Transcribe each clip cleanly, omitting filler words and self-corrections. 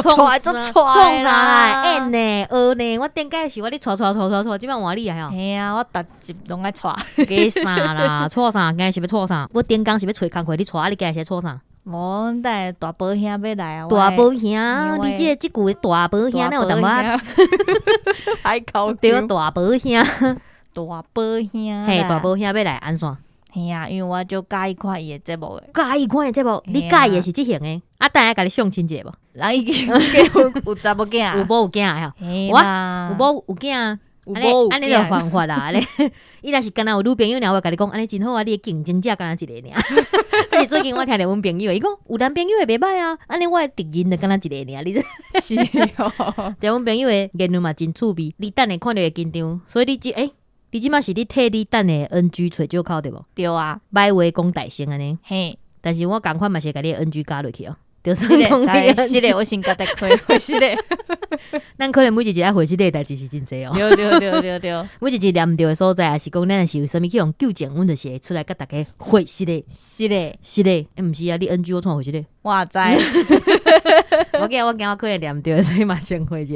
创啥演呢学呢，我顶届是我咧带，即摆换你啊吼。嘿啊，我逐集拢爱带。加啥啦？带啥？今日是要带啥？我顶工是要找工课，你带你今日是要带啥？无，等下大宝兄要来啊！大宝兄，你即句大宝兄，哪有淡薄？海口对，大宝兄，大宝兄，嘿，大宝兄要来安怎？嘿啊，因为我就介意看伊的节目诶，介意看伊节目，你介意的是即型诶？啊，等下甲你相亲者无？人已经结婚有查某囝，有某有囝诶吼？我有某有囝。安尼就犯法啦！安尼，伊若是敢若有女朋友，我甲你讲，安尼真好啊！你的竞争者敢若一个尔。这是最近我听着阮朋友，伊讲有男朋友也袂歹啊，安尼我的敌人就敢若一个尔。你是哦，对阮朋友的言论嘛真趣味，你等下看到会紧张，所以你你即马是你替你等的 NG 找借口对无？对啊，歹话讲大声安尼。嘿，但是我赶快嘛是甲你的 NG 加落去哦。就是讲是咧，我先甲大开，是咧。咱可能每一日爱回息的代志是真济哦。对，每一日念着的所在，也是讲咱是有啥物去用纠正，阮就是会出来甲大家回息的。是咧，毋是啊，你 NG 我创回息的。我知。我惊我可能念着，所以嘛先回者。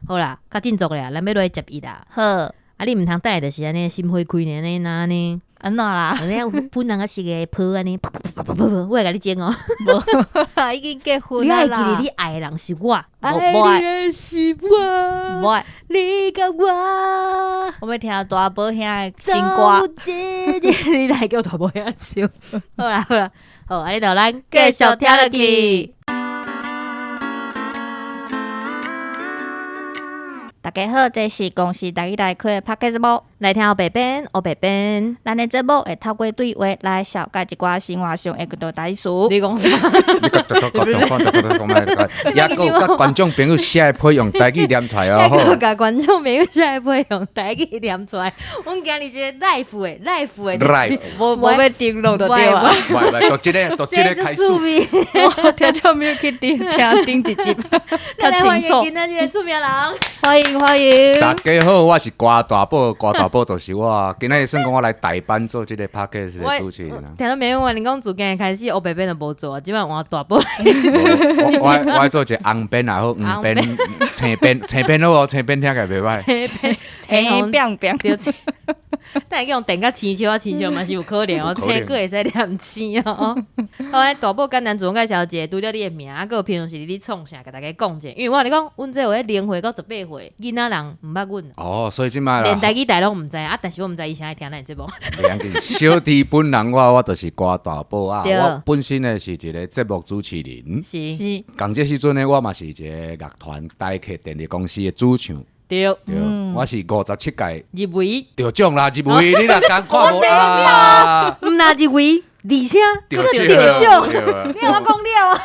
好啦，较振作啦，咱要落去接伊啦。好，啊，你毋通等下就是安尼心花开呢，安尼安尼。安怎啦？安尼本人个是个泡安尼，我会甲你剪哦。无，已经结婚啦。你爱记得你爱的人是我，爱你的是我，无爱你甲我。我要听大宝兄的新歌。你来叫大宝兄唱。好啦，好，安尼就咱继续听落去。大家好，这是公司台语台开的 Podcast 节目，来听黑白边，黑白边。咱的节目会透过对话来了解一寡生活上会遇到代事。你讲啥？也有甲观众朋友写配用台语念出来哦。还甲观众朋友写配用台语念出来。阮今日这个 life 的，无要订录就对啊。喂，到这个开始。我听到没有去订一集，咱来欢较清楚。迎今仔日的出名人。欢迎。大家好，我是瓜大宝，瓜大宝就是我。今日算讲我来代班做这个 podcast 的主持人。听到没有？你讲自今开始黑白边就无做，即摆换大宝。我爱做一个红边也好，黄边、青边好哦，青边听起来袂歹。青变变对。但系用电甲青椒嘛是有可能哦，青个会使念青哦。好，大宝简单自我介绍一下，除了你的名，还有平常时你创啥，甲大家讲者。因为我跟你讲，阮这有迄0岁到18岁，囡仔人毋捌阮。哦，所以即摆啦，连台语台拢毋知啊，但是我毋知以前爱听咱节目。袂要紧，小弟本人我就是瓜大宝啊，对我本身呢是一个节目主持人。是。共这时阵呢，我嘛是一个乐团台客电力公司的主唱。对，我是57届入围得奖啦，入围你若敢看无啦，毋那入围，而且得得奖，你有我讲了。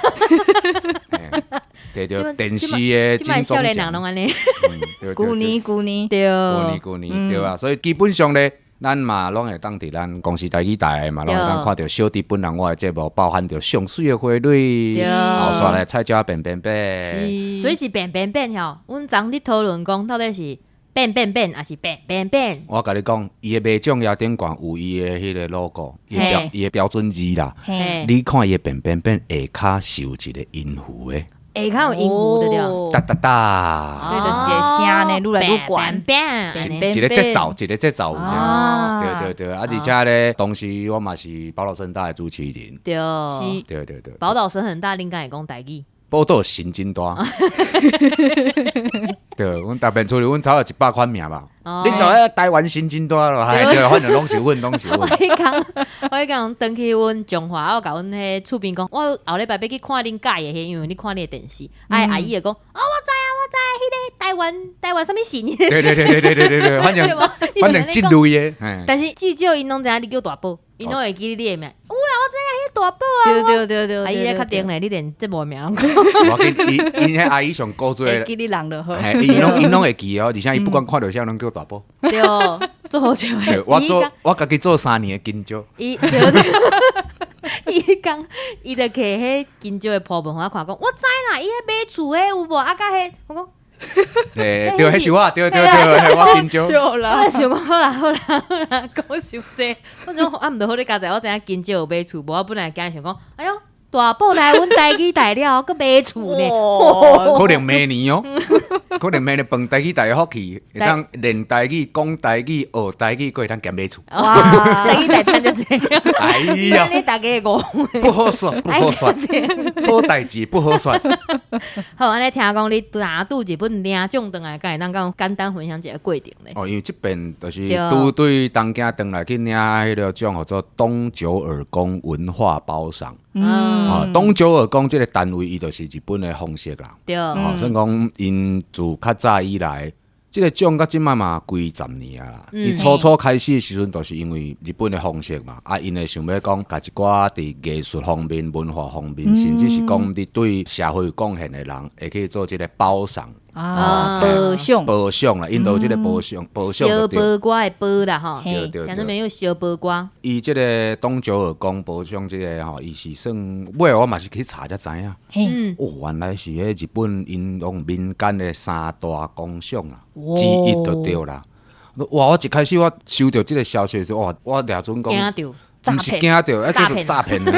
得到电视的金钟少年人奖，拢安尼。旧年对，旧年对啊，所以基本上咧。咱嘛拢会当伫咱公司台语台嘛，拢会当看到小弟本人我的节目，包含着上水的花蕊，后刷来菜椒变，所以是变吼。阮昨日讨论讲到底是变，还是变？我甲你讲，伊的卖奖也顶悬有伊的迄个 logo， 伊的标准字啦。你看伊的变，下骹是有一个音符的。下骹有音符对了，哒哒哒，所以就是一个声呢，愈来愈悬，一个节奏，有这对，而且咧，同时我嘛是宝岛盛大的主持人，对，宝岛声很大，恁敢会讲台语？宝岛神真大，对，阮逐边出去，阮超有100款名吧。恁就咧台湾神真大咯，对，反正拢是阮。我讲，登去阮中华，我甲阮迄厝边讲，我后礼拜要去看恁介的迄，因为你看你的电视，阿姨就讲，我知，迄个台湾啥物神？对，反正这类的。但是至少因拢知影你叫大宝，因拢会记你的名。有啦，我知影迄大宝啊。对，阿姨咧确定咧，你连节目名拢讲。我跟因迄阿姨上古锥会记你人就好。因拢会记哦，而且伊不管看到啥拢叫大宝。对，做好笑的。我家己做3年的金蕉。伊讲，伊就摕迄金蕉的图片互我看，讲我知啦，伊迄买厝诶有无？啊，甲迄我讲。对，迄是我，对，我金蕉。我想讲好啦，讲伤济。我讲毋着好你家在，我知影金蕉有买厝，无我本来惊想讲，哎哟，大宝来阮台语台了，佮买厝呢。可能明年哦，可能明年饭台语台福气，会当练台语、讲台语、学台语，佮会当兼买厝。哇，台语台谈就这样。哎呀，你大家讲。不好说，不好说，好代志不好说。好，安尼听讲你拿拄一本领奖回来，敢会当讲简单分享一个过程咧。哦，因为这边就是拄对东京回来去领迄个奖，叫做东九耳宫文化褒赏。东九耳宫这个单位，伊就是日本的方式啦。对，所以讲因自较早以来，这个奖到即摆嘛几十年啊啦。伊初开始的时阵，就是因为日本的方式嘛，因会想要讲，甲一寡伫艺术方面、文化方面，甚至是讲你对社会有贡献的人，会去做这个褒赏。褒奖啦，因都有这个褒奖小包瓜的包啦吼，对，听做没有小包瓜。伊这个东九耳宫褒奖这个吼，伊是算，尾我嘛是去查才知影。原来是迄日本因用民间的三大工匠啦，之一就对啦。哇！我一开始我收到这个消息的时候，哇！我俩准讲，惊不是惊到，这是诈骗的。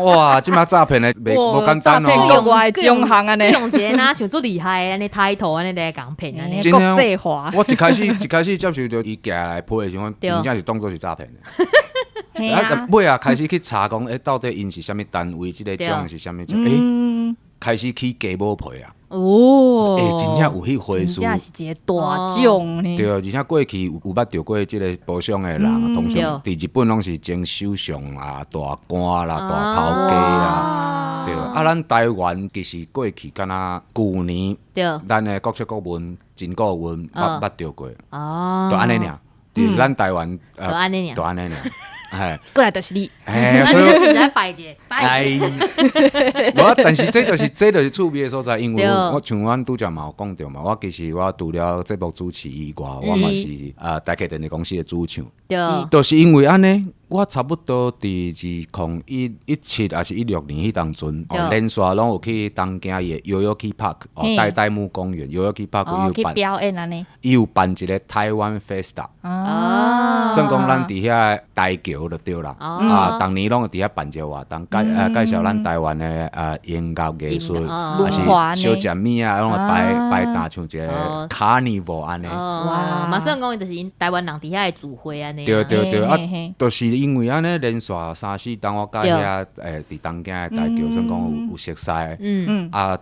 哇！即马诈骗的无简单哦。用外中行安尼，用一个哪像做厉害安尼抬头安尼来讲骗安尼。国际化。我一开始接受到伊寄来批的时候，真正是当作是诈骗的。尾啊开始去查讲，到底因是啥物单位，这个奖是啥物奖？开始去加无赔啊！真正有迄回事，真正是一个大奖呢。对，而且过去有捌到过即个褒奖的人，通常伫日本拢是前首相啊、大官啦、大头家啊。对，咱台湾其实过去敢若旧年，咱的国策国文、真顾问捌到过，就安尼尔。伫咱台湾，就安尼尔，就安尼尔。过来就是你，所以就是在拜节，无，但是这就是趣味的所在，因为我像阮拄则嘛有讲到嘛，我其实我除了节目主持以外，我嘛是台客电力公司的主唱，就是因为安尼。我差不多伫2017还是16年迄当阵，连续拢有去东京的Yoyogi Park，代木公园Yoyogi Park 去表演安尼，伊有办一个台湾 Festa，算讲咱伫遐台桥就对啦，当年拢有伫遐办一个活动，介绍咱台湾的音乐艺术，还是小食物啊，拢摆搭像一个 Carnival 安尼。哇，马上讲就是台湾人伫遐的聚会安尼。对，就是因为安尼连续3-4档，我甲遐伫东京的台桥，算讲有熟悉，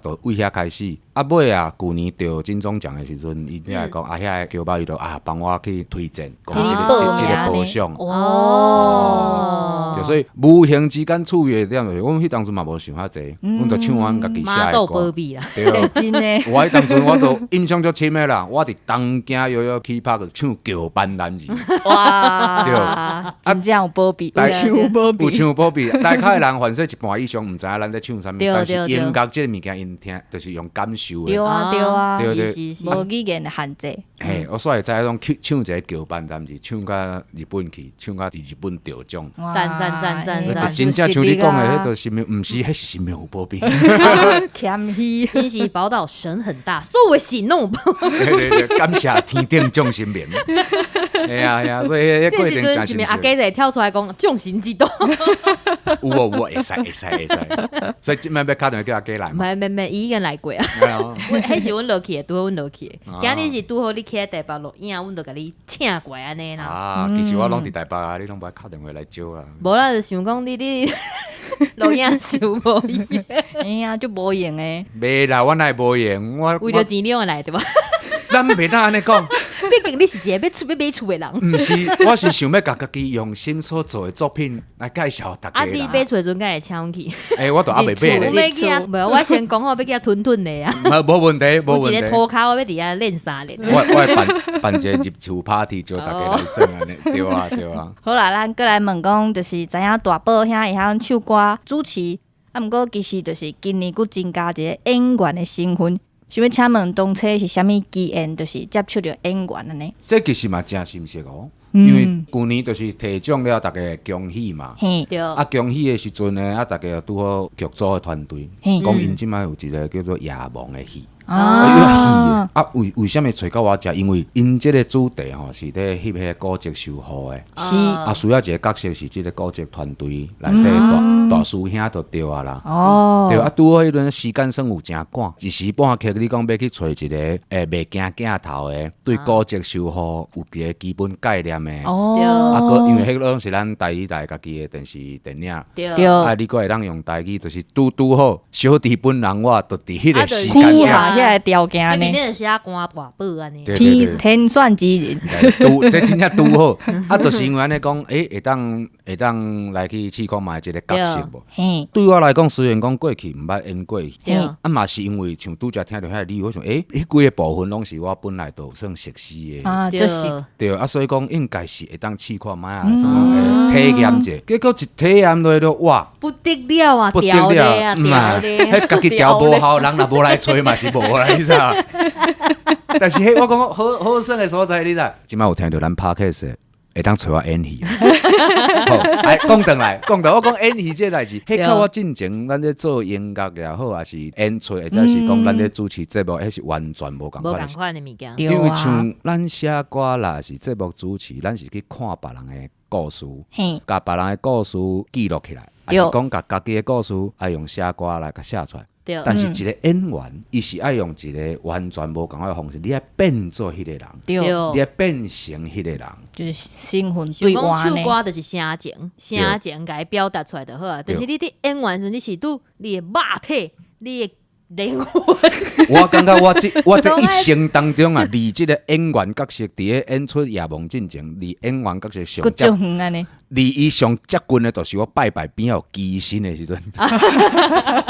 就为遐开始。尾旧年得金钟奖的时阵，伊来讲遐桥包伊就帮我去推荐，讲这个褒奖。所以无形之间趣味的点就是，我迄当阵嘛无想遐济，阮就唱阮家己写的歌。对，真的。我迄当阵我都印象足深的啦，我伫东京Yoyogi Park唱桥班男儿。哇！真正有保庇，有唱保庇。大概的人反正一半以上毋知影咱在唱啥物，但是音乐这个物件因听就是用感受的。对啊，是，无语言的限制。我煞会知影讲唱一个桥班男儿，唱到日本去，唱到伫日本得奖。赞！真正像你讲的，迄就是毋是，迄是新名有保庇。谦虚，天喜宝岛神很大，所谓喜怒。对，感谢天顶众神明。哎呀，所以迄过程真是。阿家仔跳出来讲众神之道。有会使。所以今摆要打电话叫阿家来嘛。没，伊已经来过啊。迄是阮落去的，拄好阮落去的。今日是拄好你起来台北录影，阮就甲你请过安尼啦。其实我拢伫台北啊，你拢无打电话来招啦。无啦，就想讲你录影收无用。哎呀，就无用诶。袂啦，我哪会无用？我为着钱你来对吧？咱袂当安尼讲。毕竟你是一个要买厝的人。毋是，我是想要甲家己用心所做的作品来介绍大家啦。你买厝的时阵，敢会请去？我都还袂买咧。买去啊！无，我先讲好要叫吞的啊。无问题。有一个涂骹，我要伫遐练3练。我会办一个入厝 party，叫大家来耍安尼。对啊。好啦，咱过来问讲，就是知影大宝遐会晓唱歌、主持，毋过其实就是今年佫增加一个演员的身份。想要请问当初是啥物机缘，就是接触到演员的呢？这其实嘛真心实哦，因为去年就是提奖了，大家恭喜嘛。对。恭喜的时阵呢，大家拄好剧组的团队，讲因即摆有一个叫做《野望》的戏。为什么找到我遮？因为因这个主题是咧翕迄古迹修复的，是需要一个角色是这个古迹团队内底大师兄就对啊啦。哦，对啊，拄好迄阵时间算有真赶，一时半刻你讲要去找一个袂惊镜头的，对古籍修复有一个基本概念的。哦，啊，个因为迄个拢是咱台语家己的电视电影。对，啊，你佫会当用台语，就是拄好。小弟本人我就伫迄个时符间合迄个条件那边呢，那写歌大宝安尼。对对对天算之人，这真正拄好。啊，就是因为安尼讲，会当来去试看卖一个角色无？嘿，对我来讲，虽然讲过去毋捌演过，对啊嘛是因为像拄则听到遐理由，我想迄几个部分拢是我本来就算熟悉的。啊，就是对啊，所以讲应该是会当试看卖啊，什么体验者，结果一体验落就哇，不得了啊，不得屌咧了，啊，屌咧！迄家己调无好，人若无来吹嘛是无啦，你知道？但是迄我讲好耍的所在，你知？即摆有听到咱 podcast 会当找我演戏。好，哎，讲转来，我讲演戏这代志，迄靠我进前咱咧做音乐也好，还是演出，或者是讲咱咧主持节目，迄是完全无共无共款的。款的物件。对因为啊，像咱写歌啦，是节目主持，咱是去看别人的故事，嘿，甲别人的故事记录起来，还是讲甲家己的故事爱用写歌来甲写出来。对，但是一个演员，伊是爱用一个完全无共款的方式，你爱变做迄个人，对，你爱变成迄个人。就是新魂想讲对话呢，唱歌就是声情甲伊表达出来就好啊。但是你伫演员时，你是拄你的肉体，你的灵魂。我感觉我这一生当中啊，离这个演员角色伫咧演出夜梦进前，离演员角色上佫足远安尼，离伊上接近的，就是我拜边有机身的时阵，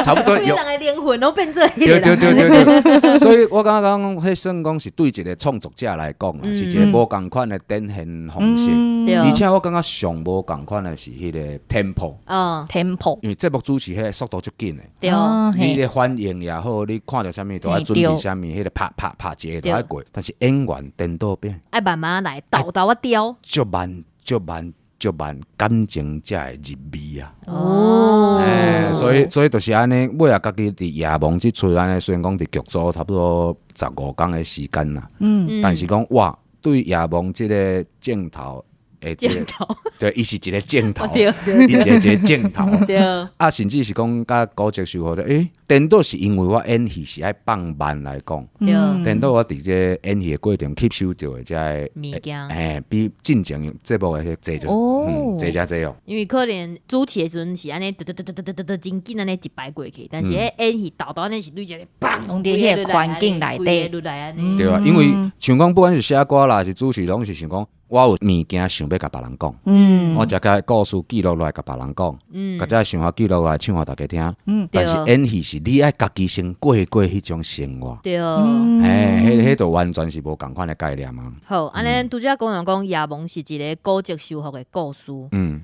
差不多有。每人的灵魂都变做迄对个人。对对对对，所以我感觉讲，迄算讲是对一个创作者来讲啦，是一个无共款的展现方式。对而且我感觉上无共款的是迄个 tempo，嗯， tempo，因为节目主持迄个速度足紧的，对，哦嘿，你的反应也好，你看到啥物都要准备啥物，迄个拍一个都要过。但是演员颠倒变，爱慢慢来，倒啊雕。足慢，感情才会入味啊。哦所以就是安尼，尾啊家己伫夜梦即出安尼，虽然讲伫剧组差不多15天的时间啦，但是讲哇，对夜梦即个镜头。镜头，对，伊是一个镜头，对伊是一个镜头，对，啊，甚至是讲甲古籍修复的，颠倒是因为我演戏是爱放慢来讲，对，颠倒我伫这演戏的过程吸收到的这物件。比进前节目的济就是济哦。因为可能主持的时阵是安尼，真紧安尼一摆过去，但是迄演戏倒安尼是对一个砰，拢伫迄个环境内底落来安尼。对啊，因为像讲不管是写歌啦，是主持，拢是想讲，我有物件想要甲别人讲，我只个故事记录落来甲别人讲，甲只想法记录来唱互大家听。但是演戏是你爱家己先过迄种生活，对，迄就完全是无共款的概念啊。好，安尼拄则讲夜梦是一个古籍修复的故事，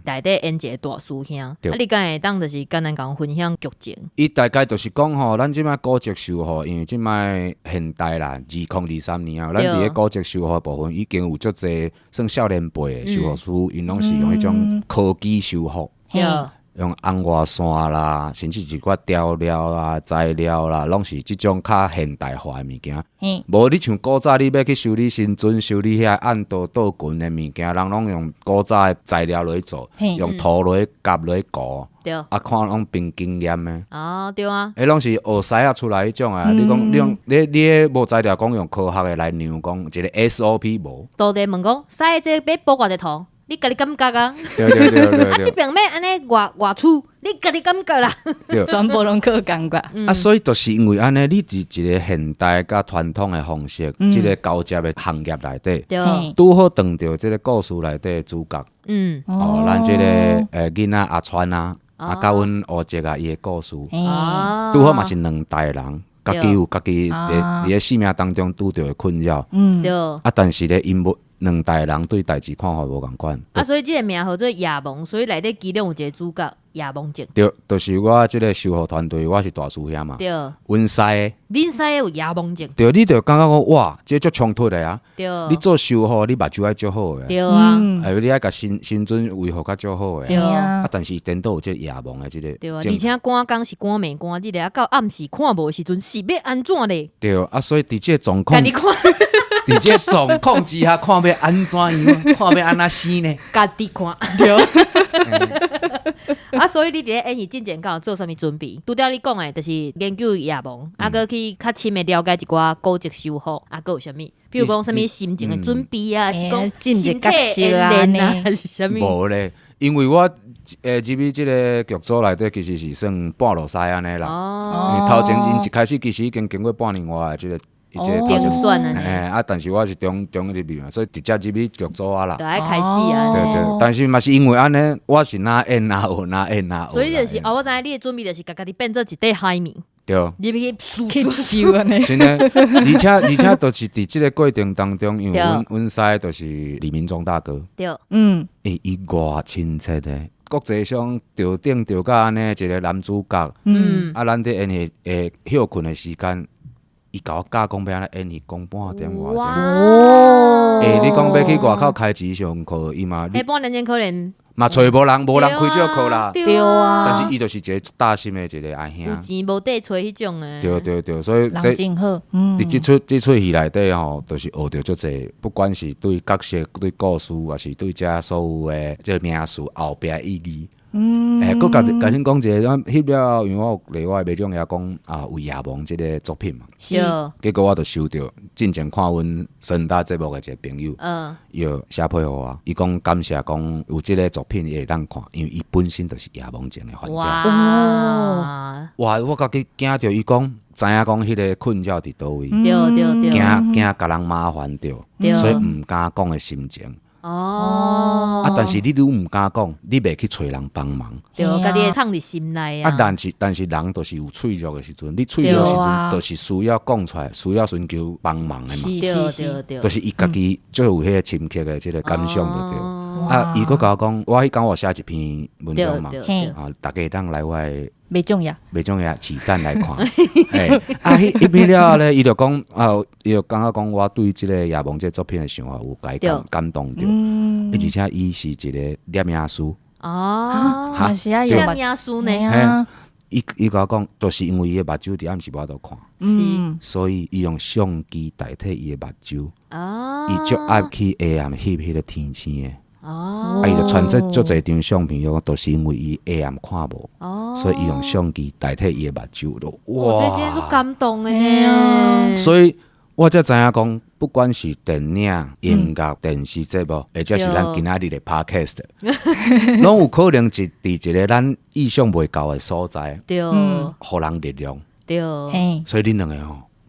内底演一个大师兄。啊，你敢会当就是简单讲分享剧情？伊大概就是讲吼，咱即摆古籍修复，因为即摆现代啦，2023年啊，咱伫咧古籍修复部分已经有足侪算少年辈的修复师，因拢是用迄种科技修复，对，用红外线啦，甚至一寡调料啦、材料啦，拢是即种较现代化的物件。无你像古早你要去修理新船、修理遐按刀倒棍的物件，人拢用古早的材料来做，用土来夹来糊。对，啊，看拢凭经验的。哦，对啊，迄拢是学师啊出来迄种啊。你讲，你无材料讲用科学的来量讲，一个 SOP 无。都得问讲，使这要补偌济土？你家己感觉啊？啊，这边要安尼外出，你家己感觉啦？全部拢靠感觉。啊，所以就是因为安尼，你伫一个现代甲传统的方式，即个交接的行业内底，对，拄好撞到即个故事内底主角。咱即个囡仔阿川啊，甲阮乌姐啊，伊的故事，拄好嘛是两代人，家己有家己伫咧生命当中拄到的困扰。对。啊，但是咧，因两代人对代志看法无共款。啊，所以这个名叫做夜梦，所以内底其中有一个主角夜梦症。对，就是我即个修复团队，我是大师兄嘛。对，阮师的，恁师有夜梦症。对，你就感觉讲哇，这足冲突的啊！对，你做修复，你目睭爱足好的。对啊，你爱甲新准维护较足好的。对啊。啊，但是颠倒有这夜梦的这个。对啊，而且赶工是赶暝赶日的，啊，到暗时看无时阵是要安怎咧？对啊，所以伫这状况，家己看，伫这状况之下，看要安怎样，看要安怎死呢？家己看。对。啊，所以你伫咧演戏进前有做啥物准备？拄则你讲诶，就是研究夜盲，啊，搁去较深诶了解一寡古籍修复，啊，搁有啥物？比如讲啥物心情诶准备啊，是讲进身体入角色演啊练啊，呢还是啥物？无咧，因为我入去即个剧组内底，其实是算半路师安尼啦。哦，头前因一开始其实已经经过半年外的即个。点算啊，但是我是中入去嘛，所以直接入去剧组啊啦。就爱开始啊，对对，但是嘛是因为安尼，我是哪演哪学，哪演哪学。所以就是我知影你的准备就是家己变做一块海绵，对，你要去吸收安尼。真的，而且都是伫即个过程当中，因为阮师就是李明忠大哥，对，伊偌亲切的。国际上吊顶吊到安尼一个男主角，啊，咱伫演戏会休困的时间。伊甲我教讲要安尼演戏，讲半点外钟。哦，你讲要去外口开钱上课，伊嘛，半年前可能嘛找无人开这个课啦。对啊，但是伊就是一个大心的一个阿兄。有钱无底找迄种诶。对，所以人真好。伫即出戏内底吼，就是学着足济，不管是对角色、对故事，还是对遮所有诶即个名词后壁意义。佮甲恁讲一个，咱翕了，因为我有例外，袂种也讲啊，为夜盲即个作品嘛。是。结果我就收到进前看阮深大节目的一个朋友，伊就写批互我，伊讲感谢讲有即个作品会当看，因为伊本身就是夜盲症的患者。哇！我家己惊着伊讲，知影讲迄个困扰伫倒位，对，惊甲人麻烦着，所以毋敢讲的心情。但是你愈毋敢讲，你袂去找人帮忙。对，家己藏伫心内啊。但是人就是有脆弱的时阵，你脆弱的时阵，就是需要讲出来，需要寻求帮忙的嘛。对，就是伊家己最有迄个深刻的即个感想就对。伊佮甲我讲，我迄讲我写一篇文章嘛，大家当来我的。袂重要市站来看。迄篇了后咧，伊就讲伊就感觉讲我对即个夜盲这作品的想法有感动着，而且伊是一个念影师。嘛是啊，有念影师呢。伊甲我讲，就是因为伊的目睭伫暗时无法度看，所以伊用相机代替伊的目睭。伊足爱去下暗翕迄个天星的。伊就传足侪张相片，都是因为伊下暗看无，所以伊用相机代替伊的目睭咯。哇，这真是感动的呢。所以我才知影讲，不管是电影、音乐、电视节目，或者是咱今仔日的 podcast， 拢有可能伫一个咱意想袂到的所在，互人力量。对，所以恁两个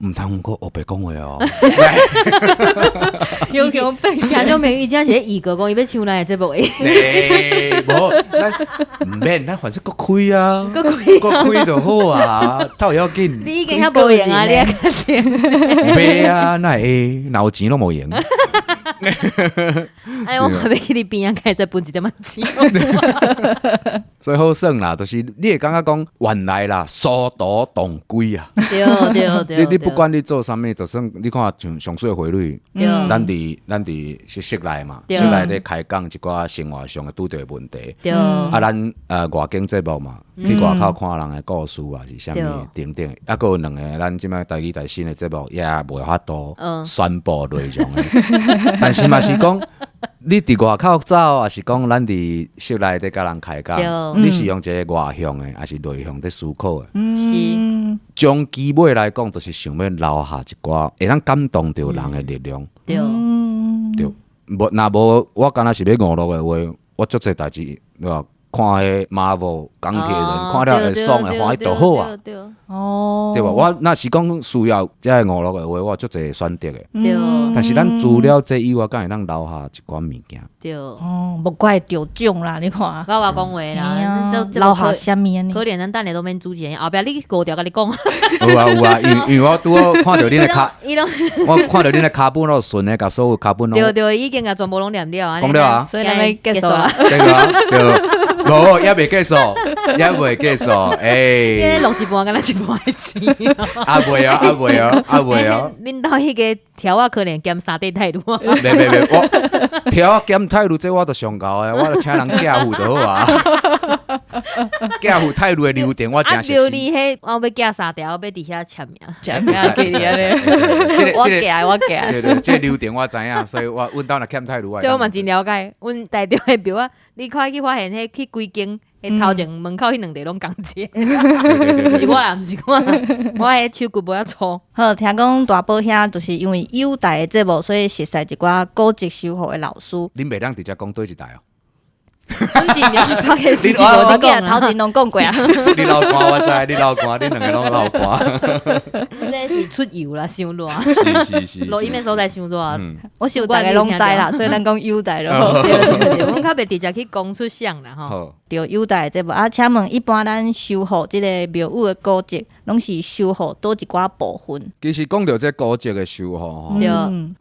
毋通讲黑白讲话哦。有种病，听种名，伊真是预告讲伊要唱咱的节目诶。无，咱毋免，咱反正搁开啊，搁开就好啊，透要紧。你已经遐无用啊，你啊看见？袂啊，那会有钱拢无用。哎，我要去你边仔，再分一点仔钱。所以好耍啦，就是你会感觉讲原来啦，殊途同归啊。对。你不管你做啥物，就算你看像上水汇率，咱伫室内嘛，室内咧开讲一寡生活上的拄着问题。咱外景节目嘛，去外口看人的故事啊，是啥物等等。还有两个咱即摆台语台新的节目也袂法度宣布内容的。但是嘛是讲，你伫外口走，还是讲咱伫室内咧甲人开讲，你是用一个外向的，还是内向在思考的？是。从基本来讲，就是想要留下一寡会当感动着人的力量。对，无若无我敢若是要娱乐的话，我足侪代志，对吧？看迄 Marvel 钢铁人，看了会爽会欢喜就好啊。对吧？我若是讲需要这个娱乐的话，我足侪选择的。但是咱除了这以外，敢会当留下一寡物件。对。无怪得奖啦，你看。我讲话啦，留下啥物啊？可怜咱等下都免主持人，后壁你高调甲你讲。有啊，因为我拄好看到恁的卡，我看到恁的卡本都顺的，甲所有卡本拢。对，已经甲全部拢念了。讲了啊，所以咱要结束啦。对。无，也袂结束，也袂结束，因为录一半，敢若一半的钱。袂哦。恁兜迄个条啊，可能减3块泰铢。袂，我条啊减泰铢，这我都上高的，我就请人寄付就好啊。寄付泰铢的流程我真熟悉。啊，你迄我要寄3条，我要伫遐签名。我寄。对，这流程我知影，所以阮兜若欠泰铢。这我嘛真了解，阮台中的表啊，你快去发现迄去规间头前门口迄两块拢共节，对对不是我啦，不是我啦，我诶手骨无遐粗。好，听讲大宝兄就是因为友台的节目，所以熟悉一寡古籍修复的老师。恁袂当直接讲对一台哦。阮尽量拍个事情我无讲啊，头前拢讲过啊。你老寒我知，你老寒，恁两个拢老寒。这是出油啦，伤热，是。录音的所在伤热。我想大家拢知啦，所以咱讲友台咯。对，阮较袂直接去讲出相啦吼。好，对友台节目啊，请问一般咱修复即个庙宇的古迹，拢是修复倒一寡部分？其实讲到这古迹的修复吼，对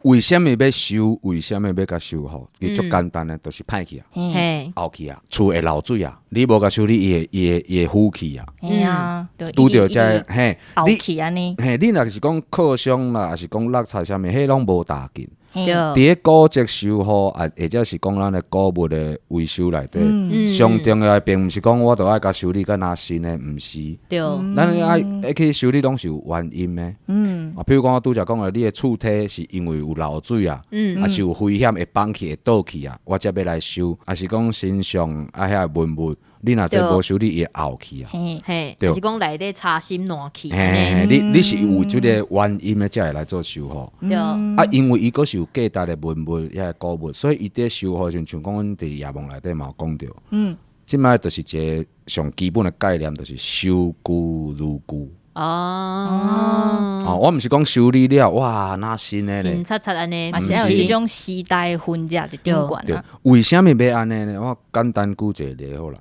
为什么要修？为什么要甲修复？伊足简单的，就是歹去啊，嘿，漚去啊，厝会漏水啊，你无甲修理，伊会腐去啊。嘿啊，拄着这嘿，后你去安尼。嘿，你若是讲靠伤啦，还是讲落菜啥物，迄拢无大紧。对，伫咧古迹修复啊，或者是讲咱的古物的维修内底，上重要的并毋是讲我著爱甲修理甲拿新的，毋是。对，咱爱去修理拢是有原因的。啊，比如讲我拄则讲的，你的厝体是因为有漏水啊，啊是有危险会崩去会倒去啊，我才要来修。啊是讲身上啊遐文物，你若这无修理，伊会漚去啊。嘿，对就是讲内底插心暖气安嘿，尼。你是有即个原因的，才会来做修复。对，啊，因为伊佫是有价值的文物，遐个古物，所以伊伫修复时，像讲阮伫夜梦内底嘛有讲着，即摆就是一个上基本的概念，就是修旧如旧。哦，我毋是讲修理了，哇，那新的咧。新擦擦安尼，嘛是有一种时代的分界伫顶管对啊。，为什么要安尼呢？我简单举一个例好啦。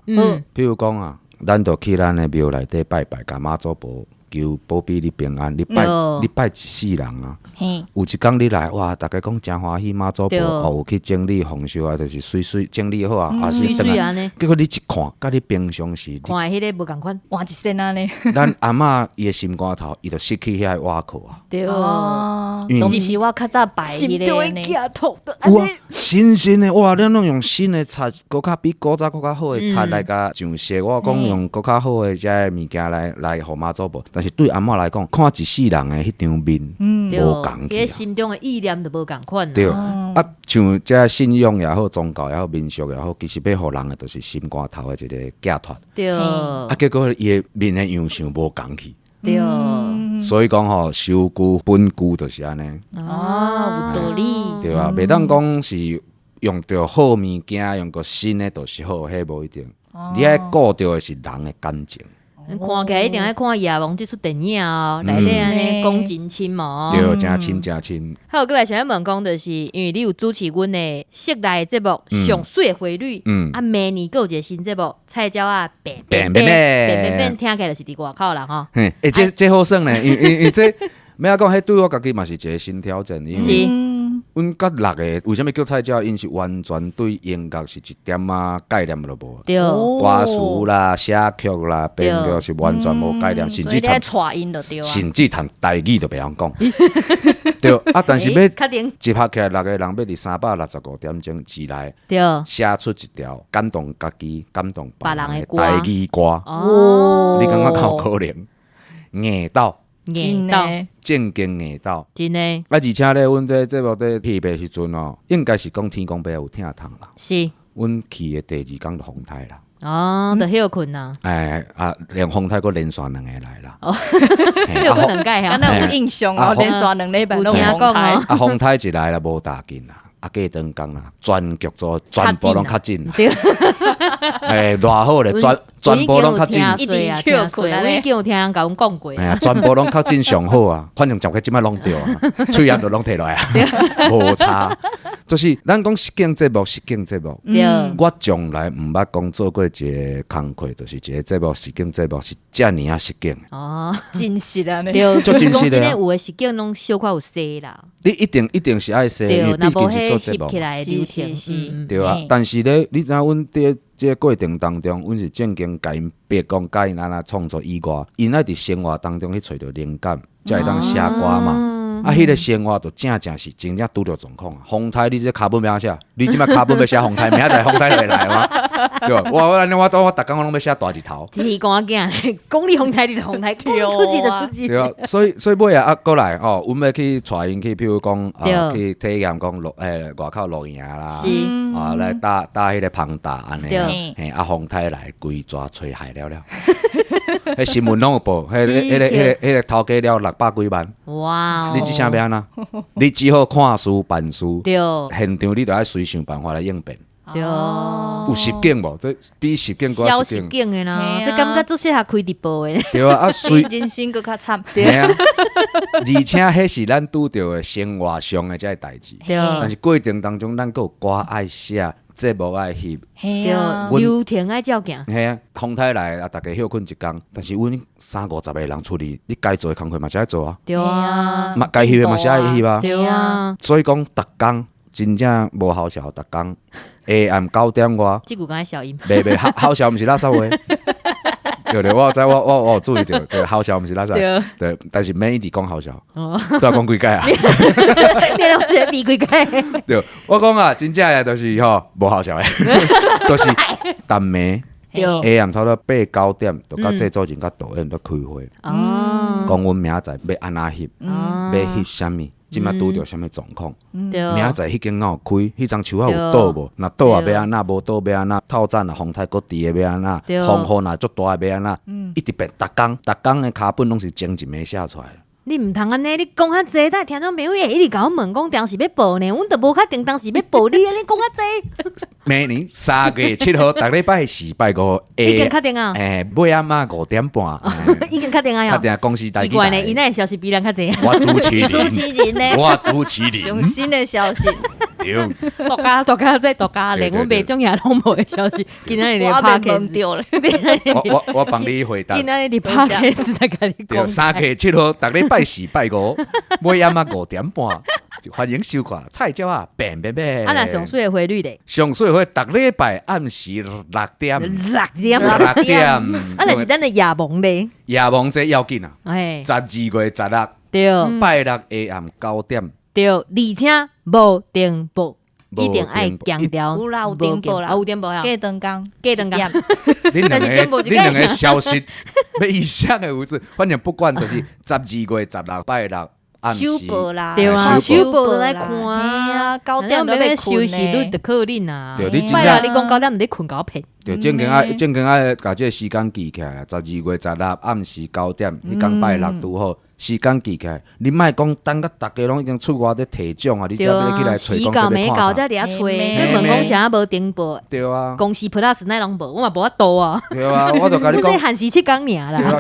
比如讲啊，咱就去咱的庙内底拜拜，甲妈祖婆求保庇你平安，你拜一世人啊。嘿，有一工你来，哇，大家讲真欢喜，妈祖婆对有去整理丰收啊，就是水水整理好啊，啊是水等来。水安尼，结果你一看，甲你平常时，看迄个无共款。换一身安尼。咱阿嬷伊的心肝头，伊就失去遐瓦口啊。对，因为都毋是我较早摆迄个安尼。有啊，新的哇，咱拢用新的菜，搁较比古早搁较好的菜来甲上色。我讲用搁较好的遮物件来互妈祖婆，但是对阿嬷来讲，看一世人的迄张面，对，无共去啊。迄心中的意念就无共款。对，啊，像遮信仰也好，宗教也好，民俗也好，其实要互人的都是心肝头的一个寄托。对，啊，结果伊的面的样相无共去，对，所以讲吼，修旧本旧就是安尼，哦，有道理。对吧？袂当讲是用着好物件，用个新的就是好，迄无一定。你爱顾着的是人的感情。看起来一定爱看夜王即出电影哦，内底安尼讲真亲嘛。对，真亲真亲。还有过来想要问讲，就是因为你有主持阮的室内节目《上水的回律》，啊，明年还有一个新节目《菜鸟啊变变变变变变》，听起来就是伫外口啦吼。嘿，这好耍呢，因为这要讲，迄对我家己嘛是一个新挑战，因为是。阮甲六个为什么叫菜鸟？因是完全对音乐是一点啊概念都无。对，歌词啦、写曲啦、编曲是完全无概念，甚至在带音就对啊。甚至谈台语都袂晓讲。对啊，但是要一拍起来，六个人要伫365点钟之内，写出一条感动家己、感动别人的台语歌。哦，你感觉有可能？硬到。硬到正经硬到，真诶，而且咧，阮这节目咧翕的时阵哦，应该是讲天公伯有听通啦。是，阮去的第二天就风台啦。哦，就休困啦。连风台佫连续2个来啦。哦，休困2届哈，那有印象哦，连续2礼拜拢有风台。啊，风台一来啦，无大紧啦。啊，过长工啦，全剧组全部拢较紧啦。偌好咧，全部拢较紧。一定休困啊！我已经有听人甲阮讲过。全部拢较紧上好啊，反正暂时即摆拢对啊，喙炎就拢摕落来啊，无差。就是咱讲实景节目，我从来毋捌讲做过一个工课，就是一个节目实景节目是遮尔啊实景。哦，真实啊！对，足真实的。有的实景拢小可有洗啦。你一定是爱洗，因为毕竟是做节目。对啊，但是咧，你知影阮伫这个过程当中，阮是正经甲因别讲甲因安那创作以外，因爱伫生活当中去找着灵感，才会当写歌嘛。迄个生活就正是真正拄着状况啊。风台你这卡本要写，你即摆卡本要写风台，明仔载风台就会来吗？对吧？我逐工拢要写大字头。提讲囝，讲你红台你就红台，讲你出去就出去。对啊，所以尾啊过来哦，阮要去带因去，譬如讲去体验讲外口露营啦，来搭迄个棚搭安尼，嘿风台来规抓吹海了了。迄新闻拢有报，迄个头家了600几万。哇！你即啥要安怎？你只好看书办书，对，现场你就要随想办法来应变。对，有实景无？这比实景更小实实景。景的啦，这感觉做适合开直播的。对啊，人生更较惨。对啊，而且迄是咱拄着的生活上的这代志。对，但是过程当中，咱佫有歌爱写，节目爱翕。对，流程爱照行。嘿啊，风台来啊，大家休困一工，但是阮30-50个人出去，你该做的工课嘛是爱做啊。对啊，嘛该翕的嘛是爱翕啊。对啊，所以讲，逐工真正无好笑，逐工下暗9点外，即句讲小音。袂好笑，毋是垃圾话。对，我知我有注意到，对，好笑毋是垃圾。对，但是免一直讲好笑，都要讲几届啊。你让我学比几届？对，我讲啊，真正诶，就是无好笑诶，都是淡暝。下暗差不多8-9点，就到制作人甲导演都开会，讲阮明仔载要安怎翕，要翕啥物。即摆拄着啥物状况？明仔载迄间敢有开？迄张树仔有倒无？若倒啊要安怎？无倒要安怎？透早啊风台搁伫诶要安怎？风雨若足大诶要安怎？一直变逐工诶卡本拢是前一暝写出来。你毋通安尼，你讲较济，等听众朋友会一直甲我问讲当时要报呢，阮都无确定当时要报你，安尼讲较济。明年3月7號，逐禮拜4、拜5，已經確定啊？尾暗啊5點半，已經確定啊？確定公司代奇怪呢，伊那消息比咱較濟。我主持人，主持人呢？我主持人，上新的消息。对，獨家再獨家，連阮袂種嘢攏無嘅消息，今仔日你拍嘅掉咧。我幫你回答。今仔日你拍嘅是在甲你講。 3月7號，逐禮拜4、拜5，尾暗啊5點半，就歡迎收看菜鳥啊，變。啊，那上水嘅匯率咧？上水會逐禮拜暗時6點。6點。啊，那是咱的夜盲咧。夜盲這要緊啊！12月16。對。拜六下暗9點。對，而且無電報，一定愛強調。有啦，有電報啦，有電報呀。過長工，過長工。恁兩個消息要以上的有字，反正不管就是12月16拜六暗時。收報啦，對啊，收報來看啊，9點都要休息率就可能啊。對，你真正你講9點唔得困搞騙。對，正經愛把這個時間記起來，12月16暗時9點，迄天拜六拄好。時間記起來，你莫講等甲大家攏已經出外咧提獎啊！你才要起來找講這個看啥？時到才伫遐找，你問講啥無電報？對啊，公司 plus 那攏無，我嘛無法度啊。對啊，我就甲你講，這限時7天爾啦。對啊，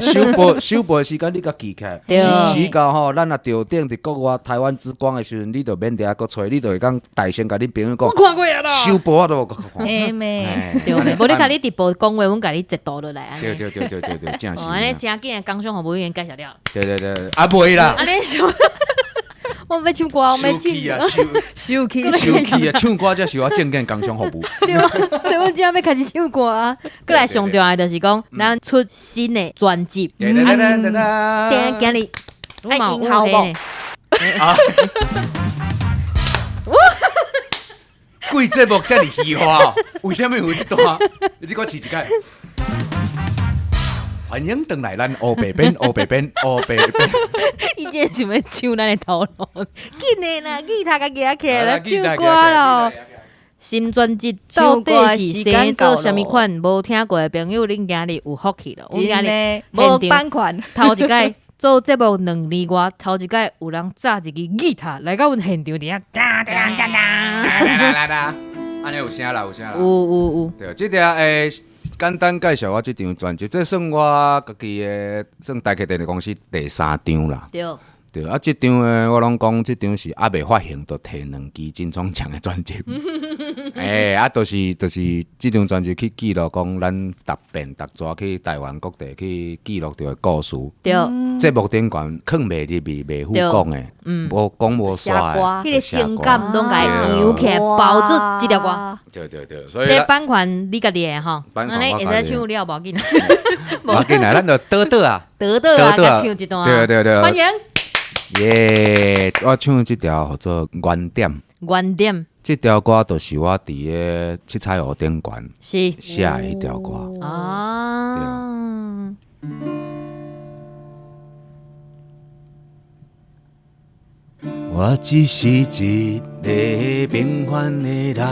收報的時間你甲記起來，時到吼，咱若調頂佇國外台灣之光的時陣，你就免佇遐擱找，你就會講大聲甲恁朋友講。我看過啊啦。收報我都看。嘿咩？對，無你甲你直播講話，阮甲你截圖落來。對，正是。安尼正緊的工商服務員介紹了。對，啊袂啦。我要唱歌，我要進啊！收起啊！唱歌才是我正經工商服務。對啊，所以阮今仔要開始唱歌啊！過來上重要的就是講，咱出新的專輯。今日愛英好無？貴節目這麼虛華，為什麼有這段？你給我試一下。歡迎登來咱烏白邊。伊真想要唱咱的頭路，緊的啦，吉他甲舉起來唱歌咯。新專輯到底是生做啥物款？無聽過的朋友，恁今日有福氣咯。真的，無版權。頭一屆做節目2年外，頭一屆有人揸一支吉他來到阮現場底下，安尼有聲啦，有。對，這條簡單介紹我這張專輯，這算我家己的算台客電力公司第3張啦。對啊，這張誒我攏講，這張是還未發行，就摕2支金鐘獎的專輯。就是這張專輯去記錄講咱踏遍踏抓去台灣各地去記錄到的故事。對，節目頂懸藏袂入去，袂好講的，無講無煞的，迄個情感攏甲伊揚起來，包住這條歌。對，所以這版權你家己的吼，安尼會使唱了無要緊。無要緊啦，咱就倒啊，甲唱一段。對，歡迎。耶！我唱这条叫做原点，原点这条歌就是我伫个七彩湖顶悬是写的一条歌。啊。我只是一个平凡的人，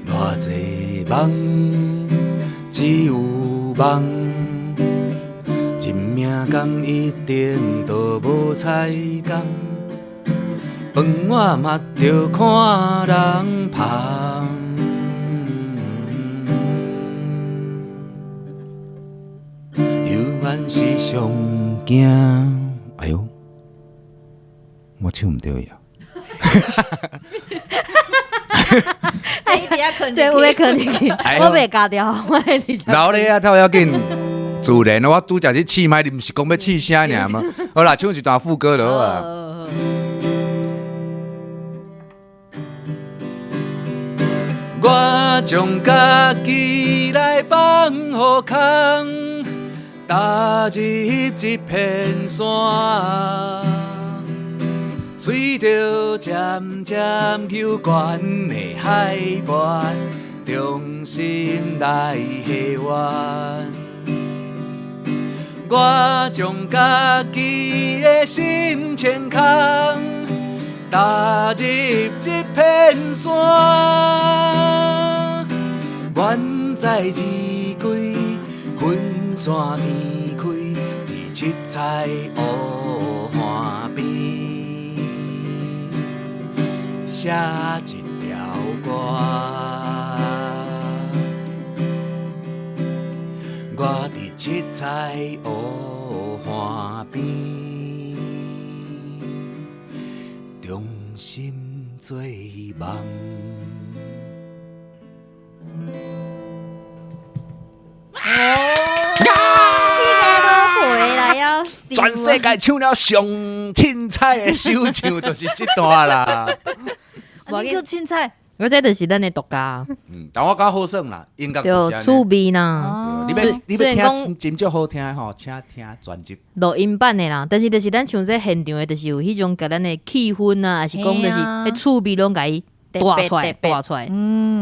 偌济梦，只有梦，一命敢一定都无彩工，饭我嘛着看人芳。永远是上惊，哎呦！我唱唔对呀，这有要肯定去，我袂加掉，我老咧啊，头要紧，自然我拄则是试麦，你毋是讲要试啥尔吗？好啦，唱一段副歌就好啊。我将家己来放予空，踏入一片山。随着渐渐悠悬的海岸，重新来下弯。我将家己的心牵空，踏入这片山，远在日归，云山天开，伫七彩湖畔边。写一条歌，我伫七彩湖畔边，衷心做梦。回来要全世界唱了上凊彩的首唱，就是这段啦。我叫凊彩，我这就是咱的独家，但我觉好耍啦，音乐就就是趣味啦。你要听真足好听吼，请听专辑录音版的啦，但是就是咱像这现场的，就是有迄种甲咱的气氛啊，还是讲就是迄趣味拢甲伊带出来，带出来。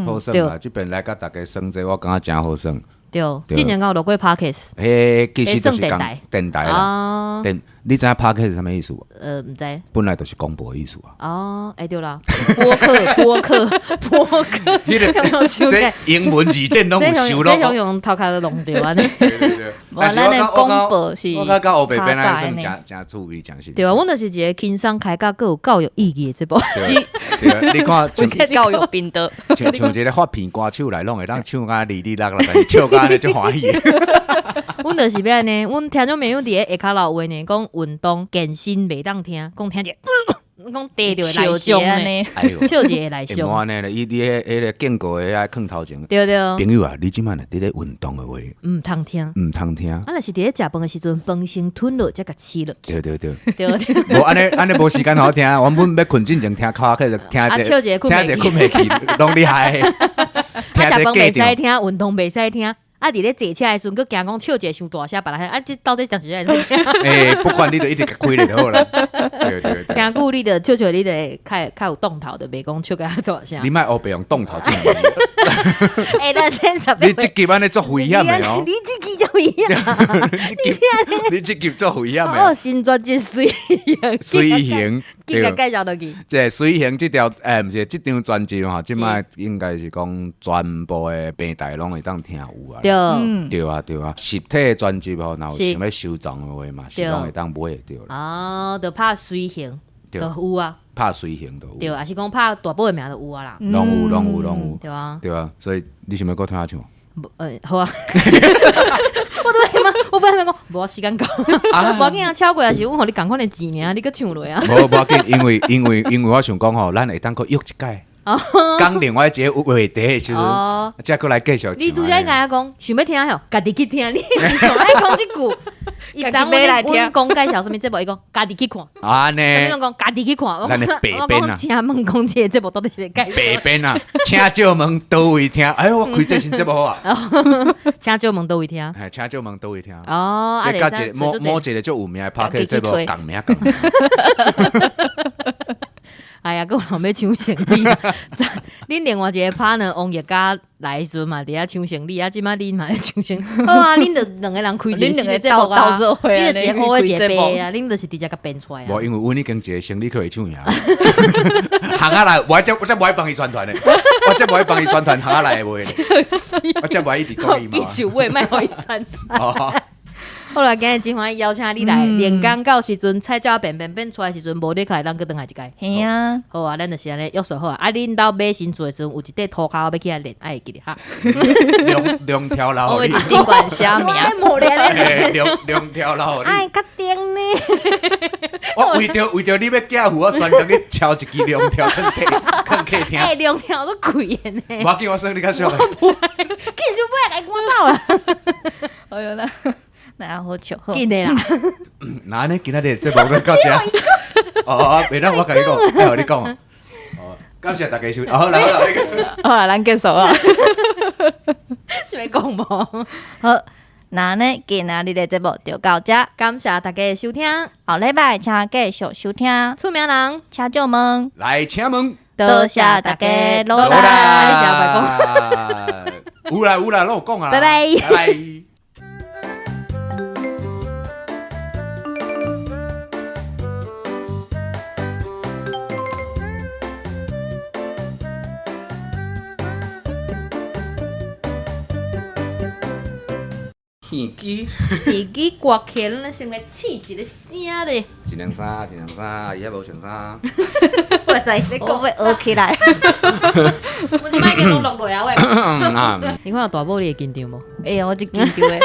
好耍啦。这边来甲大家算这，我感觉真好耍。对，今年有录过 Podcast，嘿，其实就是讲电台啦。啊，你知影 Podcast 是啥物意思无？唔知。本来就是广播的意思啊。哦，对啦，播客，这英文字典拢有收咯。这用头壳都弄掉安尼。对。但是咱的广播是我甲后边边来算真趣味，真是。对啊，阮就是一个轻松开甲，佫有教育意义的这部。对，你看，不是教育频道，像一个发片歌手来，拢会当唱甲哩哩啦啦，但是唱甲安尼足欢喜。阮就是要安尼，阮听种朋友伫个下骹楼话呢，讲运动健身袂当听，讲听者，讲地就会来伤呢，哎呦，笑一个来伤。安尼咧，伊迄个警告的爱放头前。对。朋友啊，你即摆若伫咧运动的话，毋通听，毋通听。啊，若是伫咧食饭的时阵，饭先吞落，才甲吃落。对。对。无安尼无时间好听，原本要困之前听卡开始听者困袂去，拢厉害。啊，食饭袂使听，运动袂使听。啊！伫咧坐车的时阵，佫惊讲笑一个伤大声，别人啊，这到底当时在听？不管你就一直开咧就好啦。对。听久你就笑，你就会较有动头，就袂讲笑甲大声。你莫黑白用动头进。咱真实。你这集安尼足危险的哦！你这集足危险。你这集足危险的。哦，新专辑随行。记个介绍落去。这随行这条毋是这张专辑吼，即摆应该是讲全部的平台拢会当听有啊。对啊，实体的专辑吼，若有想要收藏的话嘛，是拢会当买会着啦。哦，就拍随行，就有啊。拍随行就有。对，还是讲拍大宝的名就有啊啦。拢有。对啊，所以你想要搁听下唱？好啊。我本来讲无时间讲，无要紧啊，超过也是阮互你共款的钱尔，你搁唱落啊？无要紧，因为我想讲吼，咱会当搁约一届。讲另外一个话题的时阵，哦。再过来继续唱。你拄则甲我讲，想要听吼，家己去听。你上爱讲即句，伊昨阮讲介绍什么节目，伊讲家己去看。啊呢？什么人讲家己去看？我咱的白边啊，我讲问讲这个节目到底是在介绍？白边啊，请借问倒位听？哎，我开这新节目好啊。请借问倒位听？哎，请借问倒位听？哦，这甲一个某一个就有名的 Podcast 节目讲名讲。哎呀，佮有人要抢行李，恁另外一个 partner 王叶家来的时阵嘛，伫遐抢行李啊，即摆恁嘛咧抢行李。好啊，恁就两个人开一个新的节目啊，倒做伙啊，你就一个好一个白啊，恁就是直接甲编出来啊。无，因为阮已经一个行李可以抢呀。行下来，我这无爱帮伊宣传的，我这无爱帮伊宣传行下来的话，我这无爱一直讲伊嘛。必须我卖互伊宣传。好啦，今日真欢喜邀请你来，连讲到时阵菜鸟变出来时阵，无你开当去等下一届。嘿啊，好啊，咱就是安尼约束好啊。啊，恁兜买新厝的时阵，有一块涂骹要起来练，爱记得哈。两条路，我会伫宾馆写名，无练咧，两条路。爱较顶呢。我为着你要嫁付，我专工去敲一支两条坑客厅。哎，两条都贵的呢。我叫我说你较少。其实不来赶我走啦。哎呦啦。那好笑，紧的啦。那呢，今仔日节目就到这。哦，袂当我甲你讲，爱互你讲。哦，感谢大家收听。好啦，好啦，咱结束啊。是要讲无？好，那呢，今仔日的节目就到这，感谢大家的收听。后礼拜请继续收听。出名人，请借问，来请问，多谢大家努力。你下拜讲。有啦，我有讲啊。拜拜。拜拜。耳机刮起，咱先来试一个声咧。一两三，伊还无穿衫。我知你讲要学起来。我即摆已经拢录落啊喂。你看有大宝你会紧张无？哎呀，我真紧张诶。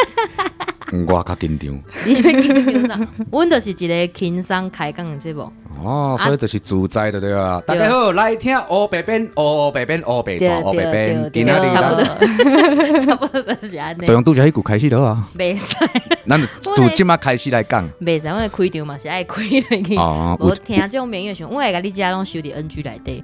我较紧张。你紧张啥？阮就是一个轻松开讲的节目。哦，所以就是自在的对啊。大家好，来听黑白边，黑白边，黑白做黑白边，今仔日差不多就是安尼。就用拄则迄句开始了啊。袂使，咱自即马开始来讲。袂使，我开场嘛是爱开落去。无听种朋友想，我会甲你遮拢收伫 NG 内底。